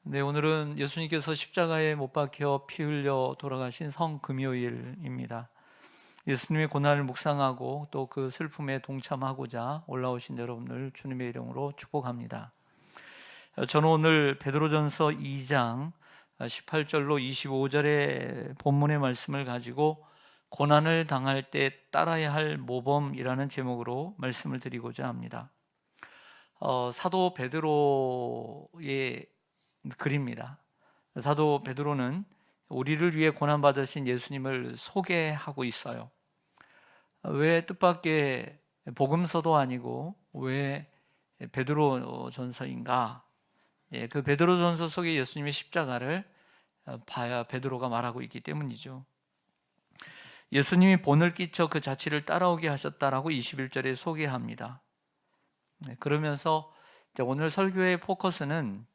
네, 오늘은 예수님께서 십자가에 못 박혀 피 흘려 돌아가신 성금요일입니다. 예수님의 고난을 묵상하고 또 그 슬픔에 동참하고자 올라오신 여러분을 주님의 이름으로 축복합니다. 저는 오늘 베드로전서 2장 18절로 25절의 본문의 말씀을 가지고 고난을 당할 때 따라야 할 모범이라는 제목으로 말씀을 드리고자 합니다. 사도 베드로의 글입니다. 사도 베드로는 우리를 위해 고난받으신 예수님을 소개하고 있어요. 왜 뜻밖의 복음서도 아니고 왜 베드로 전서인가? 그 베드로 전서 속에 예수님의 십자가를 봐야 베드로가 말하고 있기 때문이죠. 예수님이 본을 끼쳐 그 자취를 따라오게 하셨다라고 21절에 소개합니다. 그러면서 오늘 설교의 포커스는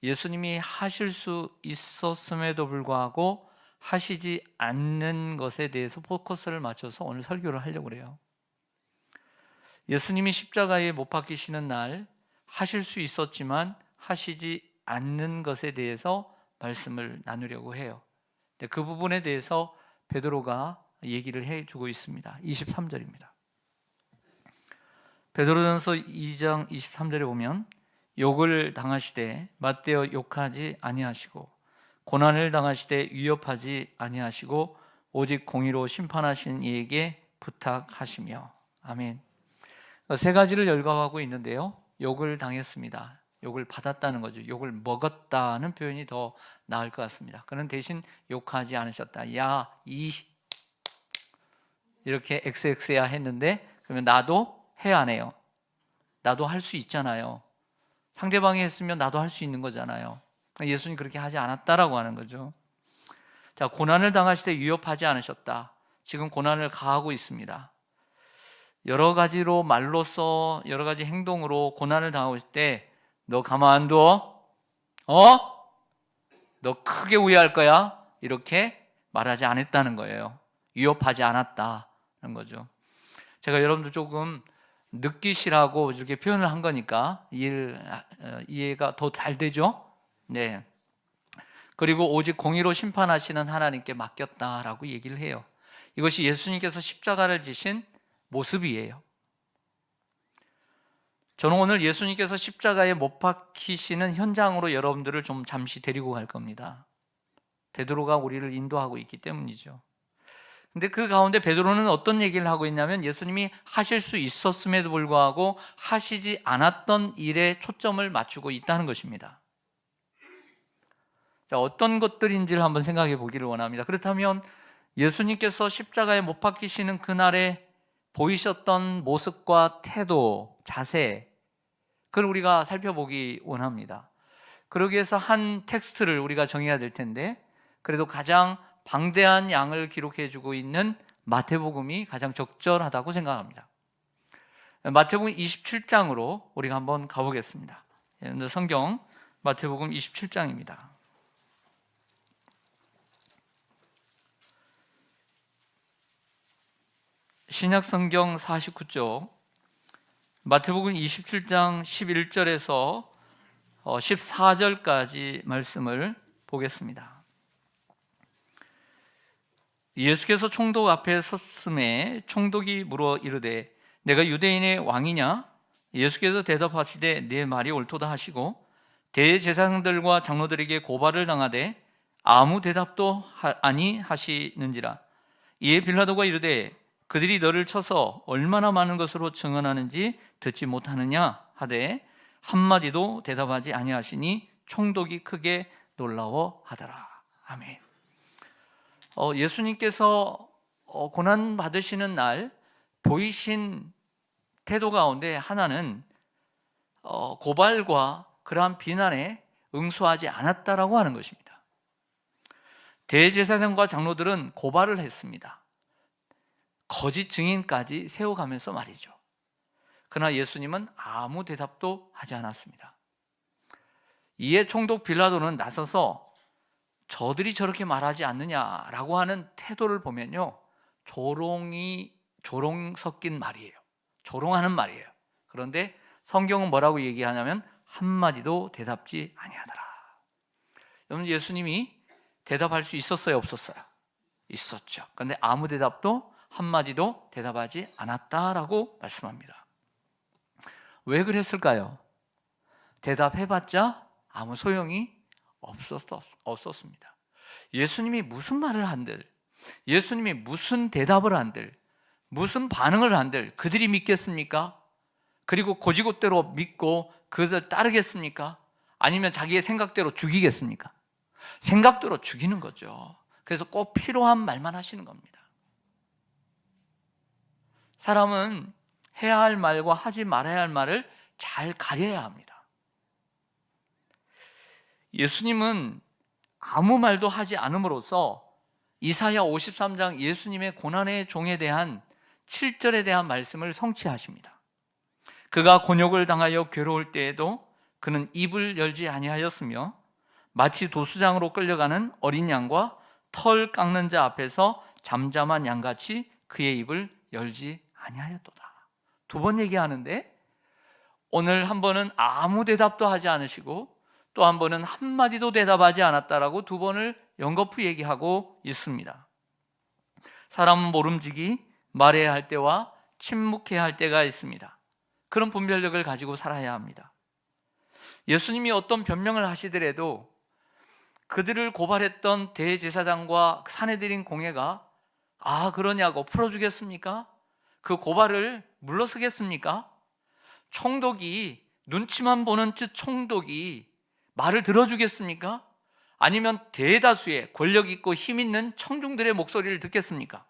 예수님이 하실 수 있었음에도 불구하고 하시지 않는 것에 대해서 포커스를 맞춰서 오늘 설교를 하려고 해요. 예수님이 십자가에 못 박히시는 날 하실 수 있었지만 하시지 않는 것에 대해서 말씀을 나누려고 해요. 그 부분에 대해서 베드로가 얘기를 해주고 있습니다. 23절입니다. 베드로전서 2장 23절에 보면 욕을 당하시되 맞대어 욕하지 아니하시고 고난을 당하시되 위협하지 아니하시고 오직 공의로 심판하신 이에게 부탁하시며. 아멘. 세 가지를 열거하고 있는데요. 욕을 당했습니다. 욕을 받았다는 거죠. 욕을 먹었다는 표현이 더 나을 것 같습니다. 그는 대신 욕하지 않으셨다. 야, 이렇게 XX야 했는데 그러면 나도 해 안 해요? 나도 할 수 있잖아요. 상대방이 했으면 나도 할 수 있는 거잖아요. 예수님 그렇게 하지 않았다라고 하는 거죠. 자, 고난을 당하실 때 위협하지 않으셨다. 지금 고난을 가하고 있습니다. 여러 가지로 말로써 여러 가지 행동으로 고난을 당하고 있을 때 너 가만 안 둬? 너 크게 후회할 거야? 이렇게 말하지 않았다는 거예요. 위협하지 않았다는 거죠. 제가 여러분들 조금 느끼시라고 이렇게 표현을 한 거니까 이해가 더 잘 되죠? 네. 그리고 오직 공의로 심판하시는 하나님께 맡겼다라고 얘기를 해요. 이것이 예수님께서 십자가를 지신 모습이에요. 저는 오늘 예수님께서 십자가에 못 박히시는 현장으로 여러분들을 좀 잠시 데리고 갈 겁니다. 베드로가 우리를 인도하고 있기 때문이죠. 근데 그 가운데 베드로는 어떤 얘기를 하고 있냐면 예수님이 하실 수 있었음에도 불구하고 하시지 않았던 일에 초점을 맞추고 있다는 것입니다. 자, 어떤 것들인지를 한번 생각해 보기를 원합니다. 그렇다면 예수님께서 십자가에 못 박히시는 그날에 보이셨던 모습과 태도, 자세, 그걸 우리가 살펴보기 원합니다. 그러기 위해서 한 텍스트를 우리가 정해야 될 텐데 그래도 가장 방대한 양을 기록해주고 있는 마태복음이 가장 적절하다고 생각합니다. 마태복음 27장으로 우리가 한번 가보겠습니다. 성경 마태복음 27장입니다. 신약성경 49쪽 마태복음 27장 11절에서 14절까지 말씀을 보겠습니다. 예수께서 총독 앞에 섰음에 총독이 물어 이르되 내가 유대인의 왕이냐? 예수께서 대답하시되 내 말이 옳도다 하시고 대제사장들과 장로들에게 고발을 당하되 아무 대답도 아니하시는지라. 이에 빌라도가 이르되 그들이 너를 쳐서 얼마나 많은 것으로 증언하는지 듣지 못하느냐 하되 한마디도 대답하지 아니하시니 총독이 크게 놀라워하더라. 아멘. 예수님께서 고난 받으시는 날 보이신 태도 가운데 하나는 고발과 그러한 비난에 응수하지 않았다라고 하는 것입니다. 대제사장과 장로들은 고발을 했습니다. 거짓 증인까지 세워가면서 말이죠. 그러나 예수님은 아무 대답도 하지 않았습니다. 이에 총독 빌라도는 나서서 저들이 저렇게 말하지 않느냐라고 하는 태도를 보면요, 조롱 섞인 말이에요. 조롱하는 말이에요. 그런데 성경은 뭐라고 얘기하냐면 한마디도 대답지 아니하더라. 여러분, 예수님이 대답할 수 있었어요, 없었어요? 있었죠. 그런데 아무 대답도 한마디도 대답하지 않았다라고 말씀합니다. 왜 그랬을까요? 대답해봤자 아무 소용이 없었습니다. 예수님이 무슨 말을 한들, 예수님이 무슨 대답을 한들, 무슨 반응을 한들 그들이 믿겠습니까? 그리고 고지곳대로 믿고 그것을 따르겠습니까? 아니면 자기의 생각대로 죽이겠습니까? 생각대로 죽이는 거죠. 그래서 꼭 필요한 말만 하시는 겁니다. 사람은 해야 할 말과 하지 말아야 할 말을 잘 가려야 합니다. 예수님은 아무 말도 하지 않음으로써 이사야 53장 예수님의 고난의 종에 대한 7절에 대한 말씀을 성취하십니다. 그가 곤욕을 당하여 괴로울 때에도 그는 입을 열지 아니하였으며 마치 도수장으로 끌려가는 어린 양과 털 깎는 자 앞에서 잠잠한 양같이 그의 입을 열지 아니하였도다. 두 번 얘기하는데 오늘 한 번은 아무 대답도 하지 않으시고 또 한 번은 한마디도 대답하지 않았다라고 두 번을 연거푸 얘기하고 있습니다. 사람은 모름지기 말해야 할 때와 침묵해야 할 때가 있습니다. 그런 분별력을 가지고 살아야 합니다. 예수님이 어떤 변명을 하시더라도 그들을 고발했던 대제사장과 사내들인 공회가 그러냐고 풀어주겠습니까? 그 고발을 물러서겠습니까? 총독이 눈치만 보는 총독이 말을 들어주겠습니까? 아니면 대다수의 권력 있고 힘 있는 청중들의 목소리를 듣겠습니까?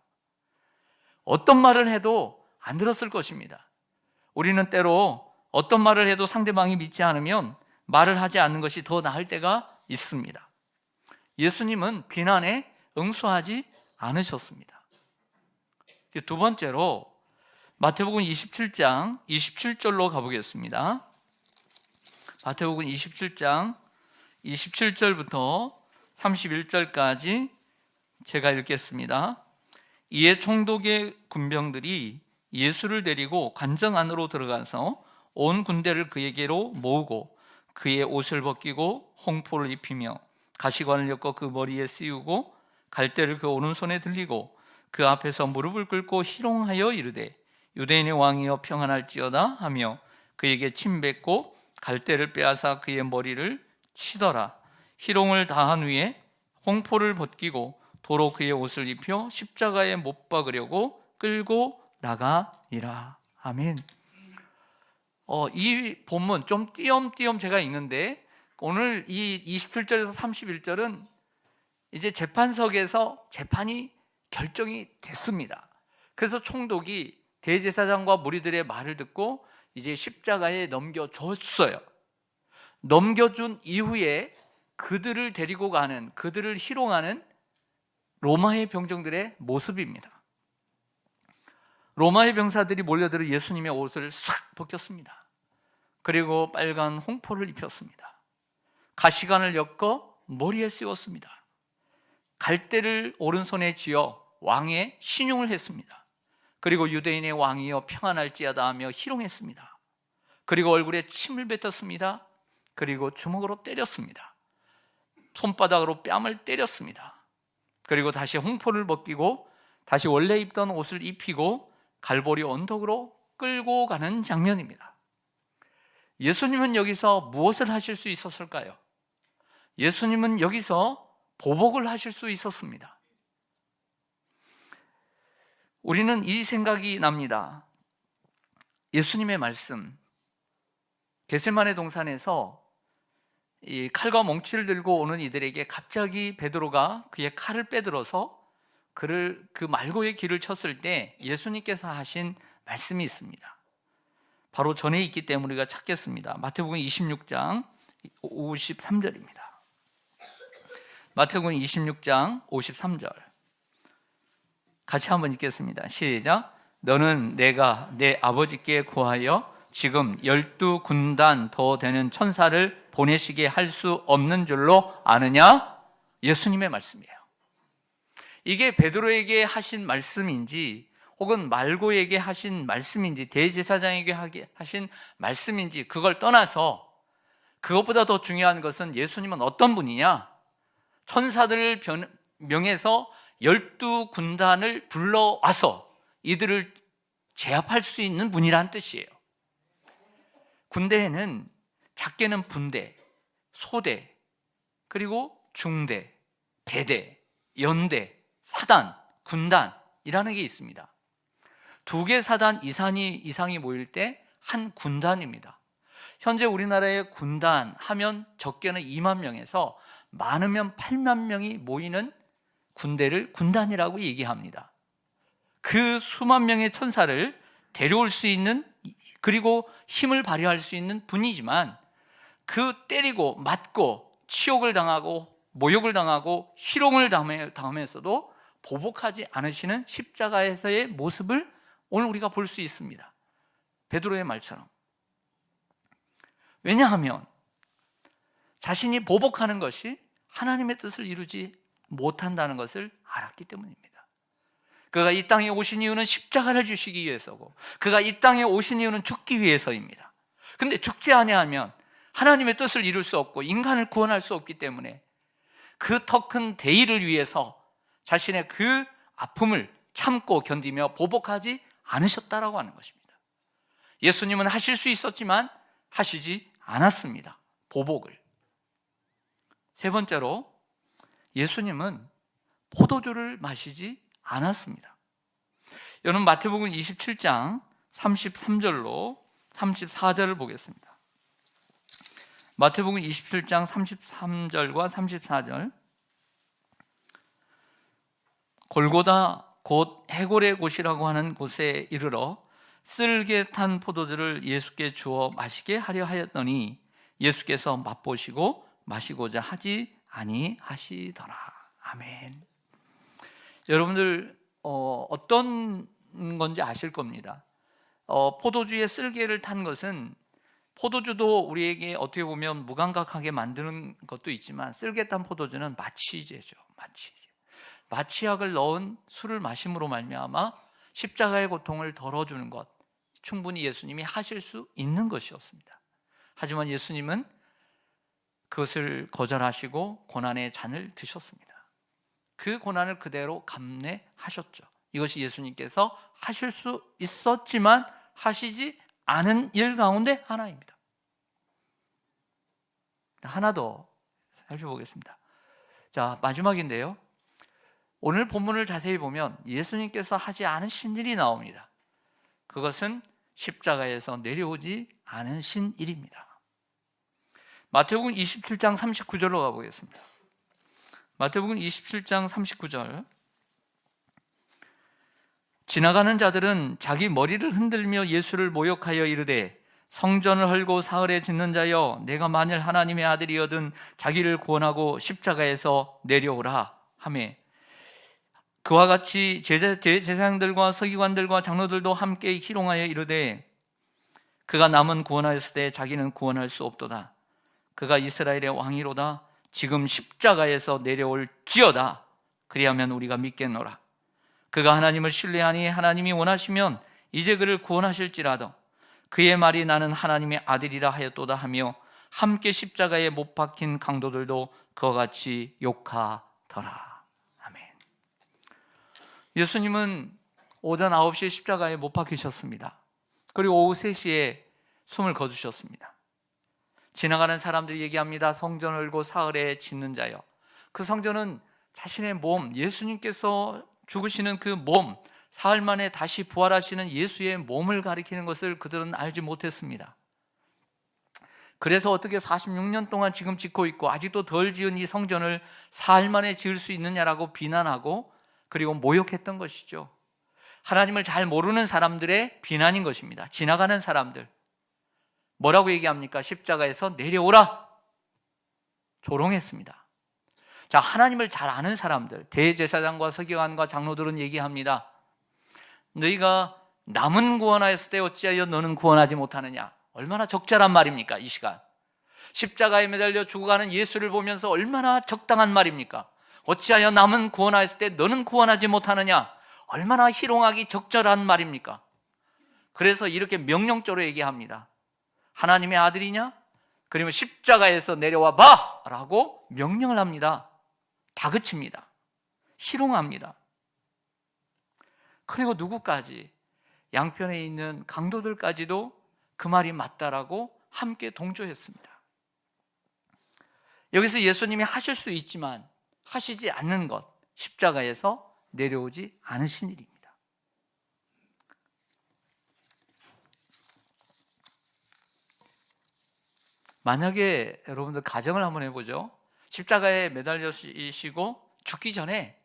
어떤 말을 해도 안 들었을 것입니다. 우리는 때로 어떤 말을 해도 상대방이 믿지 않으면 말을 하지 않는 것이 더 나을 때가 있습니다. 예수님은 비난에 응수하지 않으셨습니다. 두 번째로 마태복음 27장 27절로 가보겠습니다. 마태복음 27장 27절부터 31절까지 제가 읽겠습니다. 이에 총독의 군병들이 예수를 데리고 관정 안으로 들어가서 온 군대를 그에게로 모으고 그의 옷을 벗기고 홍포를 입히며 가시관을 엮어 그 머리에 씌우고 갈대를 그 오른손에 들리고 그 앞에서 무릎을 꿇고 희롱하여 이르되 유대인의 왕이여 평안할지어다 하며 그에게 침 뱉고 갈대를 빼앗아 그의 머리를 치더라. 희롱을 다한 후에 홍포를 벗기고 도로 그의 옷을 입혀 십자가에 못 박으려고 끌고 나가니라. 아멘. 이 본문 좀 띄엄띄엄 제가 읽는데 오늘 이 27절에서 31절은 이제 재판석에서 재판이 결정이 됐습니다. 그래서 총독이 대제사장과 무리들의 말을 듣고 이제 십자가에 넘겨줬어요. 넘겨준 이후에 그들을 데리고 가는, 그들을 희롱하는 로마의 병정들의 모습입니다. 로마의 병사들이 몰려들어 예수님의 옷을 싹 벗겼습니다. 그리고 빨간 홍포를 입혔습니다. 가시관을 엮어 머리에 씌웠습니다. 갈대를 오른손에 쥐어 왕의 신용을 했습니다. 그리고 유대인의 왕이여 평안할지어다 하며 희롱했습니다. 그리고 얼굴에 침을 뱉었습니다. 그리고 주먹으로 때렸습니다. 손바닥으로 뺨을 때렸습니다. 그리고 다시 홍포를 벗기고 다시 원래 입던 옷을 입히고 갈보리 언덕으로 끌고 가는 장면입니다. 예수님은 여기서 무엇을 하실 수 있었을까요? 예수님은 여기서 보복을 하실 수 있었습니다. 우리는 이 생각이 납니다. 예수님의 말씀, 겟세마네 동산에서 이 칼과 몽치를 들고 오는 이들에게 갑자기 베드로가 그의 칼을 빼들어서 그 말고의 길을 쳤을 때 예수님께서 하신 말씀이 있습니다. 바로 전에 있기 때문에 우리가 찾겠습니다. 마태복음 26장 53절입니다. 마태복음 26장 53절 같이 한번 읽겠습니다. 시작. 너는 내가 내 아버지께 구하여 지금 12군단 더 되는 천사를 보내시게 할 수 없는 줄로 아느냐? 예수님의 말씀이에요. 이게 베드로에게 하신 말씀인지 혹은 말고에게 하신 말씀인지 대제사장에게 하신 말씀인지 그걸 떠나서 그것보다 더 중요한 것은 예수님은 어떤 분이냐? 천사들을 명해서 12군단을 불러와서 이들을 제압할 수 있는 분이란 뜻이에요. 군대에는 작게는 분대, 소대, 그리고 중대, 대대, 연대, 사단, 군단이라는 게 있습니다. 2개 사단 이상이 모일 때 한 군단입니다. 현재 우리나라의 군단 하면 적게는 2만 명에서 많으면 8만 명이 모이는 군대를 군단이라고 얘기합니다. 그 수만 명의 천사를 데려올 수 있는, 그리고 힘을 발휘할 수 있는 분이지만, 그 때리고 맞고 치욕을 당하고 모욕을 당하고 희롱을 당하면서도 보복하지 않으시는 십자가에서의 모습을 오늘 우리가 볼 수 있습니다. 베드로의 말처럼. 왜냐하면 자신이 보복하는 것이 하나님의 뜻을 이루지 못한다는 것을 알았기 때문입니다. 그가 이 땅에 오신 이유는 십자가를 주시기 위해서고, 그가 이 땅에 오신 이유는 죽기 위해서입니다. 근데 죽지 아니하면 하나님의 뜻을 이룰 수 없고 인간을 구원할 수 없기 때문에 그 더 큰 대의를 위해서 자신의 그 아픔을 참고 견디며 보복하지 않으셨다라고 하는 것입니다. 예수님은 하실 수 있었지만 하시지 않았습니다. 보복을. 세 번째로, 예수님은 포도주를 마시지 않았습니다. 여러분, 마태복음 27장 33절로 34절을 보겠습니다. 마태복음 27장 33절과 34절. 골고다 곧 해골의 곳이라고 하는 곳에 이르러 쓸개 탄 포도주를 예수께 주어 마시게 하려 하였더니 예수께서 맛보시고 마시고자 하지 아니하시더라. 아멘. 여러분들 어떤 건지 아실 겁니다. 포도주에 쓸개를 탄 것은, 포도주도 우리에게 어떻게 보면 무감각하게 만드는 것도 있지만, 쓸개 탄 포도주는 마취제죠. 마취약을 넣은 술을 마심으로 말미암아 십자가의 고통을 덜어주는 것, 충분히 예수님이 하실 수 있는 것이었습니다. 하지만 예수님은 그것을 거절하시고 고난의 잔을 드셨습니다. 그 고난을 그대로 감내하셨죠. 이것이 예수님께서 하실 수 있었지만 하시지 않은 일 가운데 하나입니다. 하나 더 살펴보겠습니다. 자, 마지막인데요, 오늘 본문을 자세히 보면 예수님께서 하지 않으신 일이 나옵니다. 그것은 십자가에서 내려오지 않으신 일입니다. 마태복음 27장 39절로 가보겠습니다. 마태복음 27장 39절. 지나가는 자들은 자기 머리를 흔들며 예수를 모욕하여 이르되, 성전을 헐고 사흘에 짓는 자여, 내가 만일 하나님의 아들이거든 자기를 구원하고 십자가에서 내려오라 하매, 그와 같이 제사장들과 서기관들과 장로들도 함께 희롱하여 이르되, 그가 남은 구원하였을 때 자기는 구원할 수 없도다. 그가 이스라엘의 왕이로다. 지금 십자가에서 내려올지어다. 그리하면 우리가 믿겠노라. 그가 하나님을 신뢰하니 하나님이 원하시면 이제 그를 구원하실지라도 그의 말이 나는 하나님의 아들이라 하였도다 하며, 함께 십자가에 못 박힌 강도들도 그와 같이 욕하더라. 예수님은 오전 9시에 십자가에 못 박히셨습니다. 그리고 오후 3시에 숨을 거두셨습니다. 지나가는 사람들이 얘기합니다. 성전을 헐고 사흘에 짓는 자여. 그 성전은 자신의 몸, 예수님께서 죽으시는 그 몸, 사흘 만에 다시 부활하시는 예수의 몸을 가리키는 것을 그들은 알지 못했습니다. 그래서 어떻게 46년 동안 지금 짓고 있고 아직도 덜 지은 이 성전을 사흘 만에 지을 수 있느냐라고 비난하고, 그리고 모욕했던 것이죠. 하나님을 잘 모르는 사람들의 비난인 것입니다. 지나가는 사람들. 뭐라고 얘기합니까? 십자가에서 내려오라. 조롱했습니다. 자, 하나님을 잘 아는 사람들, 대제사장과 서기관과 장로들은 얘기합니다. 너희가 남은 구원하였을 때 어찌하여 너는 구원하지 못하느냐. 얼마나 적절한 말입니까? 이 시간 십자가에 매달려 죽어가는 예수를 보면서 얼마나 적당한 말입니까? 어찌하여 남은 구원하였을 때 너는 구원하지 못하느냐. 얼마나 희롱하기 적절한 말입니까? 그래서 이렇게 명령적으로 얘기합니다. 하나님의 아들이냐? 그러면 십자가에서 내려와 봐! 라고 명령을 합니다. 다그칩니다. 희롱합니다. 그리고 누구까지, 양편에 있는 강도들까지도 그 말이 맞다라고 함께 동조했습니다. 여기서 예수님이 하실 수 있지만 하시지 않는 것, 십자가에서 내려오지 않으신 일입니다. 만약에 여러분들 가정을 한번 해보죠. 십자가에 매달리시고 죽기 전에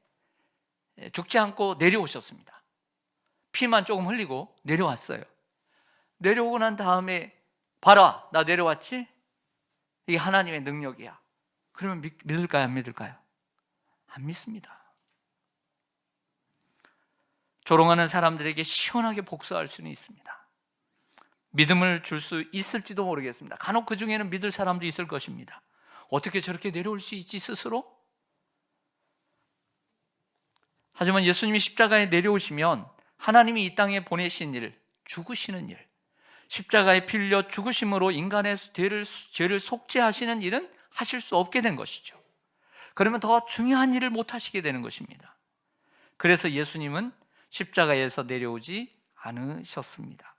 죽지 않고 내려오셨습니다. 피만 조금 흘리고 내려왔어요. 내려오고 난 다음에 봐라, 나 내려왔지? 이게 하나님의 능력이야. 그러면 믿을까요? 안 믿을까요? 안 믿습니다. 조롱하는 사람들에게 시원하게 복수할 수는 있습니다. 믿음을 줄 수 있을지도 모르겠습니다. 간혹 그 중에는 믿을 사람도 있을 것입니다. 어떻게 저렇게 내려올 수 있지 스스로? 하지만 예수님이 십자가에 내려오시면 하나님이 이 땅에 보내신 일, 죽으시는 일, 십자가에 피 흘려 죽으심으로 인간의 죄를 속죄하시는 일은 하실 수 없게 된 것이죠. 그러면 더 중요한 일을 못 하시게 되는 것입니다. 그래서 예수님은 십자가에서 내려오지 않으셨습니다.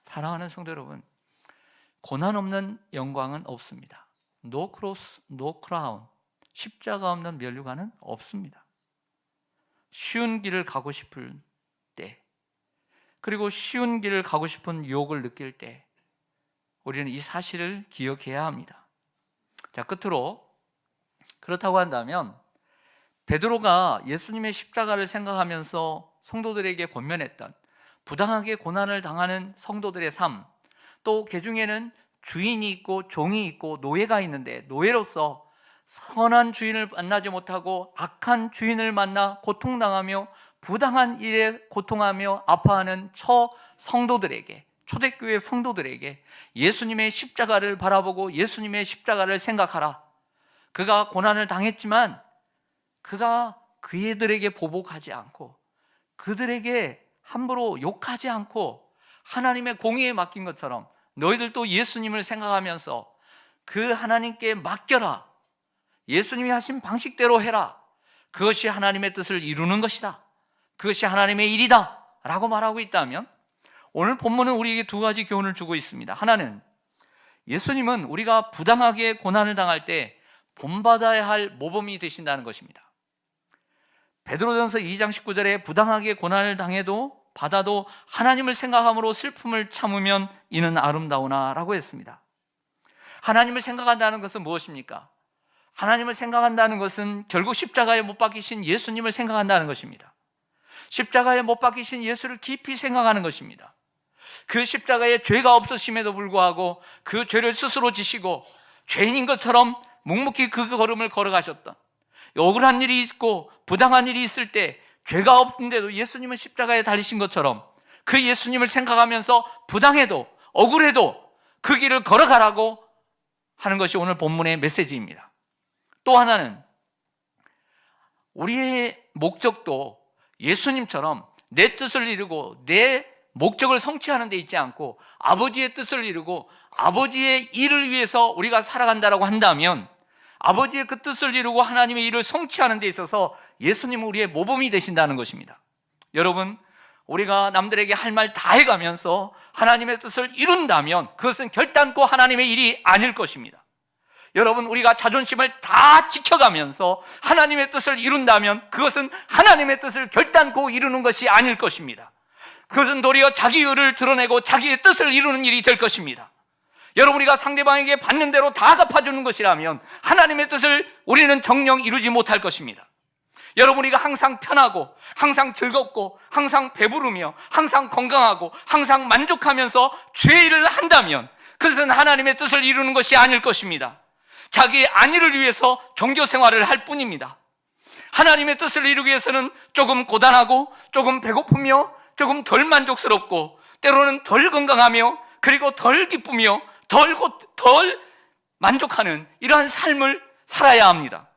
사랑하는 성도 여러분, 고난 없는 영광은 없습니다. No cross, no crown. 십자가 없는 면류관은 없습니다. 쉬운 길을 가고 싶을 때, 그리고 쉬운 길을 가고 싶은 유혹을 느낄 때 우리는 이 사실을 기억해야 합니다. 자, 끝으로 그렇다고 한다면 베드로가 예수님의 십자가를 생각하면서 성도들에게 권면했던 부당하게 고난을 당하는 성도들의 삶, 또 그 중에는 주인이 있고 종이 있고 노예가 있는데 노예로서 선한 주인을 만나지 못하고 악한 주인을 만나 고통당하며 부당한 일에 고통하며 아파하는 성도들에게, 초대교회 성도들에게 예수님의 십자가를 바라보고 예수님의 십자가를 생각하라. 그가 고난을 당했지만 그가 그들에게 보복하지 않고 그들에게 함부로 욕하지 않고 하나님의 공의에 맡긴 것처럼 너희들도 예수님을 생각하면서 그 하나님께 맡겨라. 예수님이 하신 방식대로 해라. 그것이 하나님의 뜻을 이루는 것이다. 그것이 하나님의 일이다 라고 말하고 있다면 오늘 본문은 우리에게 두 가지 교훈을 주고 있습니다. 하나는 예수님은 우리가 부당하게 고난을 당할 때 본받아야 할 모범이 되신다는 것입니다. 베드로전서 2장 19절에 부당하게 고난을 받아도 하나님을 생각함으로 슬픔을 참으면 이는 아름다우나 라고 했습니다. 하나님을 생각한다는 것은 무엇입니까? 하나님을 생각한다는 것은 결국 십자가에 못 박히신 예수님을 생각한다는 것입니다. 십자가에 못 박히신 예수를 깊이 생각하는 것입니다. 그 십자가에 죄가 없으심에도 불구하고 그 죄를 스스로 지시고 죄인인 것처럼 묵묵히 그 걸음을 걸어가셨던, 억울한 일이 있고 부당한 일이 있을 때 죄가 없는데도 예수님은 십자가에 달리신 것처럼 그 예수님을 생각하면서 부당해도 억울해도 그 길을 걸어가라고 하는 것이 오늘 본문의 메시지입니다. 또 하나는 우리의 목적도 예수님처럼 내 뜻을 이루고 내 목적을 성취하는 데 있지 않고 아버지의 뜻을 이루고 아버지의 일을 위해서 우리가 살아간다라고 한다면 아버지의 그 뜻을 이루고 하나님의 일을 성취하는 데 있어서 예수님은 우리의 모범이 되신다는 것입니다. 여러분, 우리가 남들에게 할 말 다 해가면서 하나님의 뜻을 이룬다면 그것은 결단코 하나님의 일이 아닐 것입니다. 여러분, 우리가 자존심을 다 지켜가면서 하나님의 뜻을 이룬다면 그것은 하나님의 뜻을 결단코 이루는 것이 아닐 것입니다. 그것은 도리어 자기 의를 드러내고 자기의 뜻을 이루는 일이 될 것입니다. 여러분, 우리가 상대방에게 받는 대로 다 갚아주는 것이라면 하나님의 뜻을 우리는 정녕 이루지 못할 것입니다. 여러분, 우리가 항상 편하고 항상 즐겁고 항상 배부르며 항상 건강하고 항상 만족하면서 죄일을 한다면 그것은 하나님의 뜻을 이루는 것이 아닐 것입니다. 자기의 안위를 위해서 종교 생활을 할 뿐입니다. 하나님의 뜻을 이루기 위해서는 조금 고단하고 조금 배고프며 조금 덜 만족스럽고 때로는 덜 건강하며 그리고 덜 기쁘며 덜 만족하는 이러한 삶을 살아야 합니다.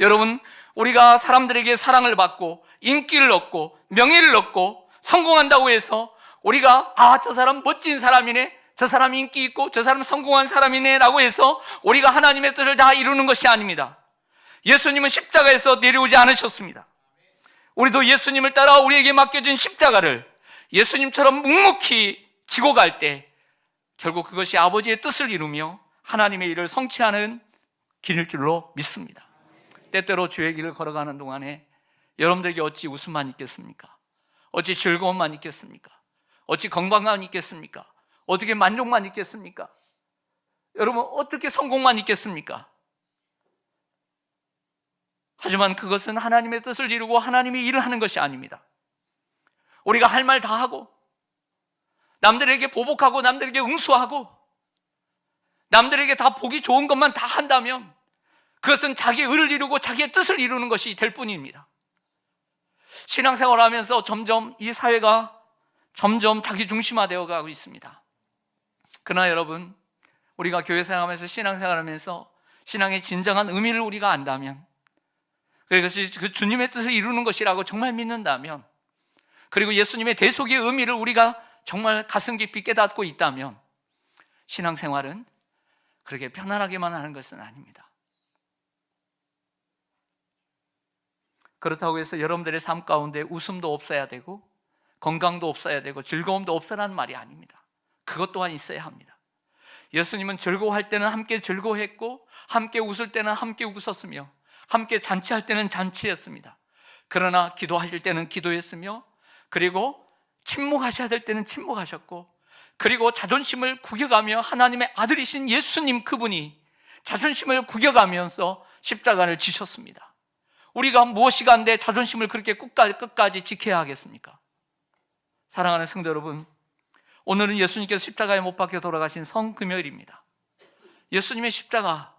여러분, 우리가 사람들에게 사랑을 받고 인기를 얻고 명예를 얻고 성공한다고 해서 우리가 저 사람 멋진 사람이네, 저 사람 인기 있고 저 사람 성공한 사람이네 라고 해서 우리가 하나님의 뜻을 다 이루는 것이 아닙니다. 예수님은 십자가에서 내려오지 않으셨습니다. 우리도 예수님을 따라 우리에게 맡겨진 십자가를 예수님처럼 묵묵히 지고 갈 때 결국 그것이 아버지의 뜻을 이루며 하나님의 일을 성취하는 길일 줄로 믿습니다. 때때로 주의 길을 걸어가는 동안에 여러분들에게 어찌 웃음만 있겠습니까? 어찌 즐거움만 있겠습니까? 어찌 건강만 있겠습니까? 어떻게 만족만 있겠습니까? 여러분, 어떻게 성공만 있겠습니까? 하지만 그것은 하나님의 뜻을 이루고 하나님의 일을 하는 것이 아닙니다. 우리가 할 말 다 하고 남들에게 보복하고 남들에게 응수하고 남들에게 다 보기 좋은 것만 다 한다면 그것은 자기의 의를 이루고 자기의 뜻을 이루는 것이 될 뿐입니다. 신앙생활을 하면서 점점 이 사회가 점점 자기 중심화되어 가고 있습니다. 그러나 여러분, 우리가 교회 생활하면서 신앙생활을 하면서 신앙의 진정한 의미를 우리가 안다면, 그것이 그 주님의 뜻을 이루는 것이라고 정말 믿는다면, 그리고 예수님의 대속의 의미를 우리가 정말 가슴 깊이 깨닫고 있다면 신앙생활은 그렇게 편안하게만 하는 것은 아닙니다. 그렇다고 해서 여러분들의 삶 가운데 웃음도 없어야 되고 건강도 없어야 되고 즐거움도 없어라는 말이 아닙니다. 그것 또한 있어야 합니다. 예수님은 즐거워할 때는 함께 즐거워했고 함께 웃을 때는 함께 웃었으며 함께 잔치할 때는 잔치했습니다. 그러나 기도하실 때는 기도했으며, 그리고 침묵하셔야 될 때는 침묵하셨고, 그리고 자존심을 구겨가며 하나님의 아들이신 예수님 그분이 자존심을 구겨가면서 십자가를 지셨습니다. 우리가 무엇이 간데 자존심을 그렇게 끝까지 지켜야 하겠습니까? 사랑하는 성도 여러분, 오늘은 예수님께서 십자가에 못 박혀 돌아가신 성금요일입니다. 예수님의 십자가,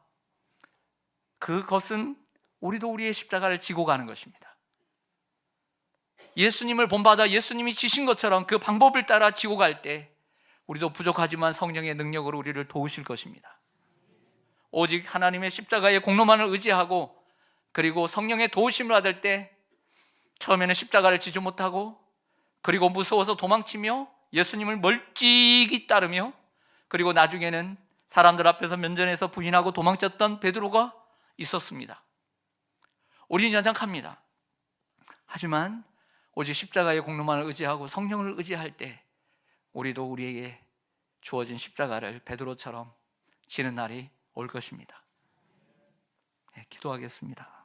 그것은 우리도 우리의 십자가를 지고 가는 것입니다. 예수님을 본받아 예수님이 지신 것처럼 그 방법을 따라 지고 갈 때 우리도 부족하지만 성령의 능력으로 우리를 도우실 것입니다. 오직 하나님의 십자가의 공로만을 의지하고 그리고 성령의 도우심을 받을 때 처음에는 십자가를 지지 못하고 그리고 무서워서 도망치며 예수님을 멀찍이 따르며 그리고 나중에는 사람들 앞에서 면전에서 부인하고 도망쳤던 베드로가 있었습니다. 우리는 연약합니다. 하지만 오직 십자가의 공로만을 의지하고 성령을 의지할 때 우리도 우리에게 주어진 십자가를 베드로처럼 지는 날이 올 것입니다. 네, 기도하겠습니다.